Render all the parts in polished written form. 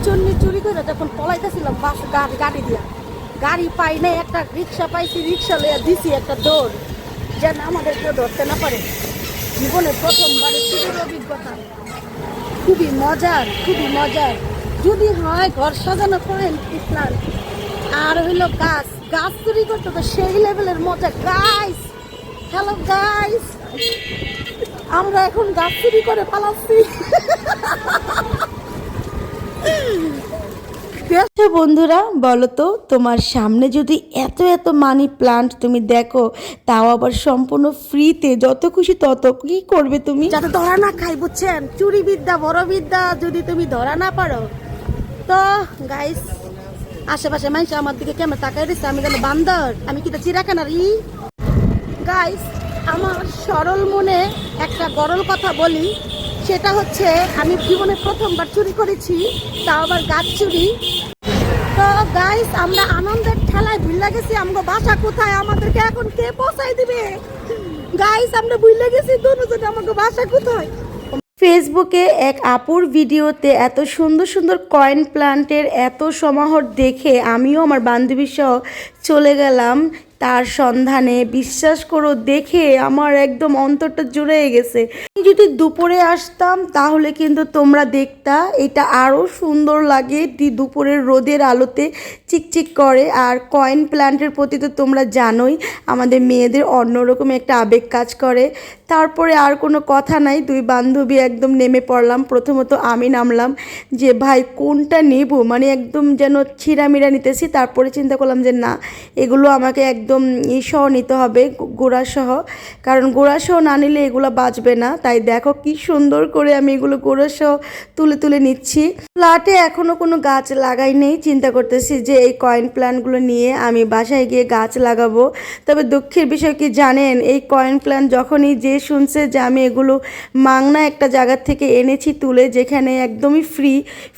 চুন্নি চুরি করে যখন পলাইতেছিলাম বাস গাড়ি দিয়া, গাড়ি পাই নাই, একটা রিক্সা পাইছি, রিক্সা লইয়া দিছি একটা দৌড়, যেন আমাদের কেউ ধরতে না পারে। জীবনের প্রথমবারের চুরির অভিজ্ঞতা খুবই মজার, খুবই মজার। যদি হয় ঘর সাজানো করেন প্ল্যান, আর হইলো গাছ গাছ চুরি করতে তো সেই লেভেলের মজা। গাইস, হ্যালো গাইস, আমরা এখন গাছ চুরি করে পালাচ্ছি। বন্ধুরা বলো তো, তোমার সামনে যদি এত এত মানি প্লান্ট তুমি দেখো, তাও আবার সম্পূর্ণ ফ্রিতে, যত খুশি তত, কি করবে তুমি? যাতে ধরা না খাই, বুঝছেন? চুরি বিদ্যা বড় বিদ্যা, যদি তুমি ধরা না পারো তো গাইস, আশেপাশে মানুষ আমার দিকে কেমন তাকাই দিচ্ছে, আমি যেন বান্দর, আমি কি চিড়াখানার গাইস। আমার সরল মনে একটা গরল কথা বলি, সেটা হচ্ছে আমি জীবনে প্রথমবার চুরি করেছি, তাও আবার গাছ চুরি। তো গাইস, আমরা আনন্দের ঠেলায় ভুলে গেছি আমগো বাসা কোথায়, আমাদেরকে এখন কে পৌঁছাই দিবে? গাইস, আমরা ভুলে গেছি দুজনে আমাগো বাসা কোথায়। ফেসবুকে এক আপুর ভিডিওতে এত সুন্দর সুন্দর কয়েন প্লান্টের এত সমাহার দেখে আমিও আমার বান্ধবী সহ চলে গেলাম তার সন্ধানে। বিশ্বাস করো, দেখে আমার একদম অন্তরটা জুড়ে গেছে। যদি দুপুরে আসতাম তাহলে কিন্তু তোমরা দেখতা এটা আরও সুন্দর লাগে, দুপুরের রোদের আলোতে চিকচিক করে। আর কয়েন প্ল্যান্টের প্রতি তো তোমরা জানোই আমাদের মেয়েদের অন্যরকম একটা আবেগ কাজ করে। তারপরে আর কোনো কথা নাই, দুই বান্ধবী একদম নেমে পড়লাম। প্রথমত আমি নামলাম যে ভাই কোনটা নেব, মানে একদম যেন ছিঁড়ামিড়া নিতেছি। তারপরে চিন্তা করলাম যে না, এগুলো আমাকে একদম সহ নিতে হবে, গোড়াসহ, কারণ গোড়াসহ না নিলে এগুলো বাঁচবে না। তাই দেখো কি সুন্দর করে আমি এগুলো গোড়াসহ তুলে তুলে নিচ্ছি। ফ্ল্যাটে এখনও কোনো গাছ লাগাই নেই, চিন্তা করতেছি যে এই কয়েন প্ল্যান্টগুলো নিয়ে আমি বাসায় গিয়ে গাছ লাগাবো। তবে দুঃখের বিষয় কি জানেন, এই কয়েন প্ল্যান্ট যখনই যে শুনছে যে আমি এগুলো মাংনা একটা জায়গা থেকে এনেছি তুলে, যেখানে একদমই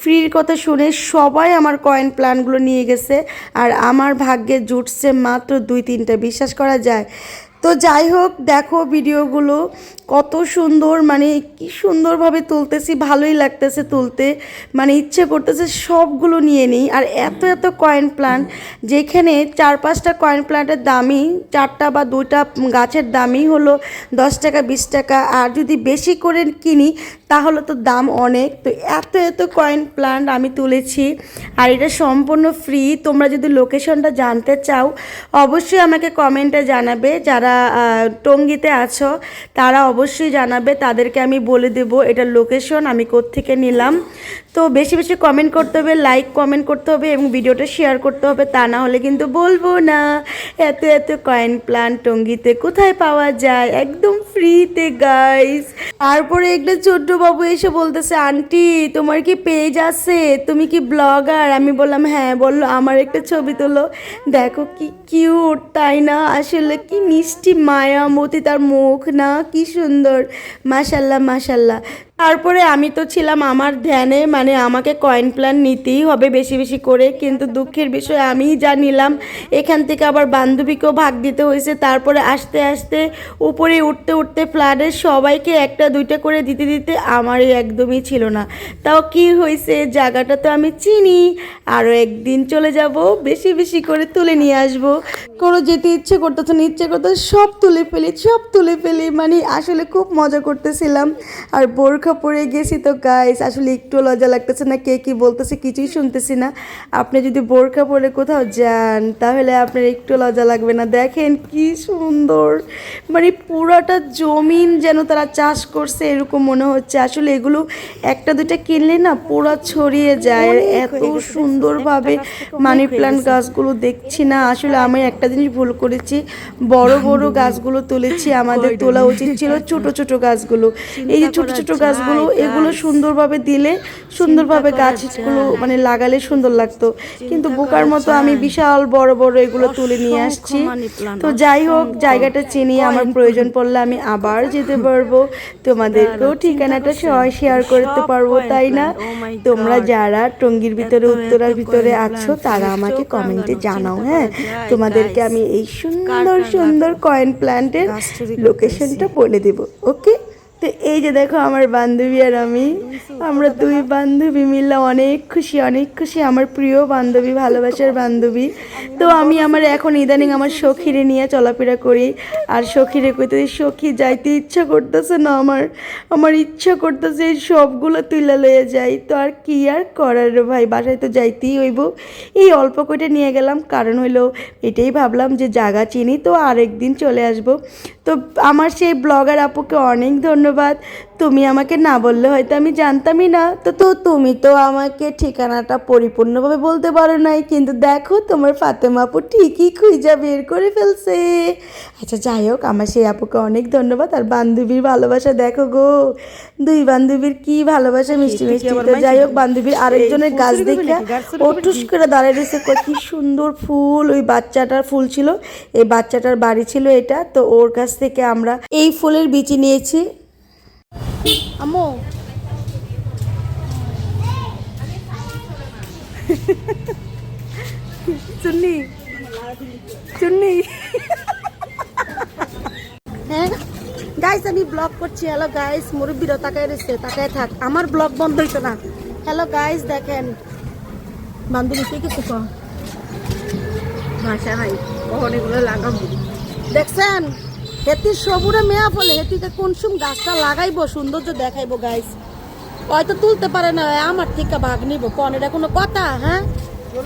ফ্রির কথা শুনে সবাই আমার কয়েন প্ল্যান্টগুলো নিয়ে গেছে। আর আমার ভাগ্যে জুটছে মাত্র 2-3টা, বিশ্বাস করা যায়? তো যাই হোক, দেখো ভিডিওগুলো কত সুন্দর, মানে কি সুন্দরভাবে তুলতেছি, ভালোই লাগতেছে তুলতে, মানে ইচ্ছে করতেছে সবগুলো নিয়ে নিই। আর এত এত কয়েন প্ল্যান্ট, যেখানে 4-5টা কয়েন প্ল্যান্টের দামই, 4টা বা 2টা গাছের দামই হলো 10 টাকা 20 টাকা, আর যদি বেশি করে কিনি তাহলে তো দাম অনেক। তো এত এত কয়েন প্ল্যান্ট আমি তুলেছি, আর এটা সম্পূর্ণ ফ্রি। তোমরা যদি লোকেশনটা জানতে চাও অবশ্যই আমাকে কমেন্টে জানাবে, যারা টঙ্গীতে আছো তারা অবশ্যই জানাবে, তাদেরকে আমি বলে দেব এটা লোকেশন আমি কোত্থেকে নিলাম। তো বেশি বেশি কমেন্ট করতে হবে, লাইক কমেন্ট করতে হবে এবং ভিডিওটা শেয়ার করতে হবে, তা না হলে কিন্তু বলবো না। এত এত কয়েন প্ল্যান্ট টঙ্গীতে কোথায় পাওয়া যায়, একদম ফ্রিতে গাইস। তারপরে একটা ছোট্ট বাবু এসে বলতেছে, আন্টি তোমার কি পেজ আছে, তুমি কি ব্লগার? আমি বললাম হ্যাঁ। বললো আমার একটা ছবি তোলো। দেখো কি কিউট, তাই না? আসলে কি মিষ্টি মায়ামতি তার মুখ, না কি সুন্দর, মাশাল্লাহ মাশাল্লাহ। তারপরে আমি তো ছিলাম আমার ধ্যানে, মানে আমাকে কয়েন প্ল্যান নিতেই হবে বেশি বেশি করে, কিন্তু দুঃখের বিষয় আমিই যা নিলাম, এখান থেকে আবার বান্ধবীকেও ভাগ দিতে হয়েছে। তারপরে আস্তে আস্তে উপরে উঠতে উঠতে ফ্ল্যাটের সবাইকে 1-2টা করে দিতে দিতে আমারই একদমই ছিল না। তাও কি হয়েছে, জায়গাটা তো আমি চিনি, আরও একদিন চলে যাব, বেশি বেশি করে তুলে নিয়ে আসবো। কোনো যেতে ইচ্ছে করতেছে না, ইচ্ছে করতে সব তুলে ফেলি, মানে আসলে খুব মজা করতেছিলাম। আর বোরখা পরে গেছি তো গাইস, আসলে একটু লজ্জা লাগতেছে না, কে কি বলতেছে কিছুই শুনতেছি না। আপনি যদি বোরখা পরে কোথাও যান তাহলে আপনার একটু লজ্জা লাগবে না। দেখেন কি সুন্দর, মানে পুরাটা জমিন যেন তারা চাষ করছে এরকম মনে হচ্ছে। আসলে এগুলো 1-2টা কিনলে না পুরা ছড়িয়ে যায়, আর এত সুন্দরভাবে মানি প্ল্যান্ট গাছগুলো দেখছি না। আসলে আমি একটা জিনিস ভুল করেছি, বড় বড় গাছগুলো তুলেছি, আমাদের তোলা উচিত ছিল ছোট ছোট গাছগুলো। এই যে ছোট ছোট গাছগুলো, এগুলো সুন্দরভাবে দিলে, সুন্দরভাবে গাছগুলো মানে লাগালে সুন্দর লাগতো, কিন্তু বোকার মতো আমি বিশাল বড় বড় এগুলো তুলে নিয়ে আসছি। তো যাই হোক, জায়গাটা চিনি, আমার প্রয়োজন পড়লে আমি আবার যেতে পারবো, তোমাদেরকেও ঠিকানাটা শেয়ার করতে পারবো, তাই না? তোমরা যারা টঙ্গীর ভিতরে, উত্তরার ভিতরে আছো তারা আমাকে কমেন্টে জানাও। হ্যাঁ, তোমাদেরকে আমি এই সুন্দর সুন্দর কয়েন প্ল্যান্টের লোকেশনটা বলে দেবো। ওকে, তো এই যে দেখো আমার বান্ধবী আর আমি, আমরা দুই বান্ধবী মিলে অনেক খুশি, আমার প্রিয় বান্ধবী, ভালোবাসার বান্ধবী। তো আমি আমার এখন ইদানিং আমার সখীরে নিয়ে চলাফেরা করি, আর সখীরে কইতে সখী যাইতে ইচ্ছা করতেছে না, আমার ইচ্ছা করতেছে এই সবগুলো তুইলা লয়ে যাই। তো আর কি আর করার রে ভাই, বাসায় তো যাইতেই হইব। এই অল্প কইটা নিয়ে গেলাম, কারণ হইলো এটাই ভাবলাম যে জায়গা চিনি তো আরেকদিন চলে আসব। তো আমার সেই ব্লগার আপুকে অনেক ধন্যবাদ, তুমি আমাকে না বললে হয়তো আমি জানতামই না। তো তুমি তো আমাকে ঠিকানাটা পরিপূর্ণভাবে বলতে পারো নাই, কিন্তু দেখো তোমার ফাতেমা আপু ঠিকই খুঁজা বের করে ফেলছে। আচ্ছা যাই হোক, আমার সেই আপুকে অনেক ধন্যবাদ। আর বান্ধবীর ভালোবাসা দেখো গো, দুই বান্ধবীর কি ভালোবাসা, মিষ্টি মিষ্টি। তো যাই হোক, বান্ধবীর আরেকজনের গাছ দেখে ও টুস করে দাঁড়িয়ে রয়েছে, কি সুন্দর ফুল, ওই বাচ্চাটার ফুল ছিল, এই বাচ্চাটার বাড়ি ছিল এটা। তো ওর কাছ থেকে আমরা এই ফুলের বিচি নিয়েছি। আম্মু চুন্নি চুন্নি হ্যাঁ গাইস, আমি ব্লগ করছি। হ্যালো গাইস, মুরব্বিরও তাকায় রয়েছে, তাকায় থাক, আমার ব্লগ বন্ধ হইতো না। হ্যালো গাইস, দেখেন বান্ধবী কে কিছু ভাষা নাই, অনেকগুলো লাগাবো দেখছেন, হেতি সবুরে মেয়া ফলে হেতিকে কোন সুম গাছটা লাগাইবো, সৌন্দর্য দেখাইবো গাইস, হয়তো তুলতে পারে না, আমার থেকে ভাগ নিবো কোন, এটা কোনো কথা? হ্যাঁ,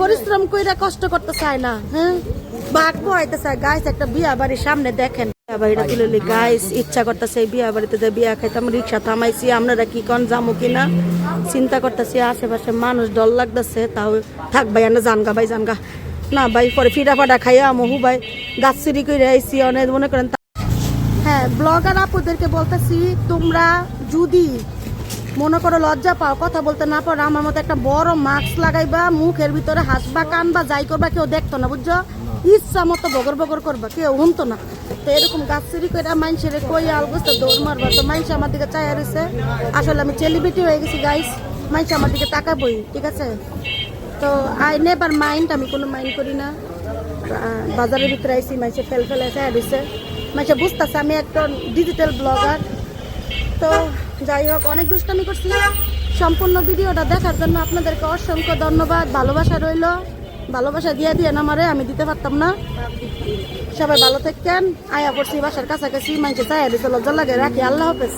পরিশ্রম কইরা কষ্ট করতে চায় না, হ্যাঁ ভাগ বহাইতে চায় গাইস। একটা বিয়া বাড়ির সামনে দেখেন, বিয়া বাড়িটা তুলে গাইস, ইচ্ছা করতেছে বিয়া বাড়িতে যে বিয়া খাইতাম, রিক্সা থামাইছি, আপনারা কি কন যাবো কিনা চিন্তা করতেছি, আশেপাশে মানুষ ডর লাগতেছে, তাও থাক ভাই, আমরা জানগা ভাই, জানগা না ভাই, পরে ফিটা ফাটা খাইয়া মহু ভাই গাছ চুরি করে আইসি অনেক মনে করেন। হ্যাঁ, ব্লগার আপুদেরকে বলতেছি, তোমরা যদি মনে করো লজ্জা পাও, কথা বলতে না পারো, আমার মতো একটা বড় মাস্ক লাগাইবা, মুখের ভিতরে হাসবা, কানবা, যাই করবা, কেউ দেখতো না, বুঝছো? ইচ্ছা মতো বগর বগর করবা, কেউ শুনতো না। তো এরকম গাছ চুরি করে মানুষের কই আলবস্তা দৌড় মারবা, তো মানুষ আমার দিকে চাইয়া রয়েছে। আসলে আমি সেলিব্রিটি হয়ে গেছি গাইস, মানুষ আমার দিকে তাকাবই, ঠিক আছে? তো আই নেভার মাইন্ড, আমি কোনো মাইন্ড করি না। বাজারের ভিতরে আইসি, মানুষে ফেলে চাইয়া দিচ্ছে, মানুষে বুঝতেছে আমি একটা ডিজিটাল ব্লগার। তো যাই হোক, অনেক দুষ্টামি করছি। সম্পূর্ণ ভিডিওটা দেখার জন্য আপনাদেরকে অসংখ্য ধন্যবাদ, ভালোবাসা রইল, ভালোবাসা দিয়ে আমারে, আমি দিতে পারতাম না। সবাই ভালো থাকেন, আয়া পড়ছি বাসার কাছাকাছি, মানুষে চাইয়া দিতে লজ্জা লাগে, রাখি, আল্লাহ হাফেজ।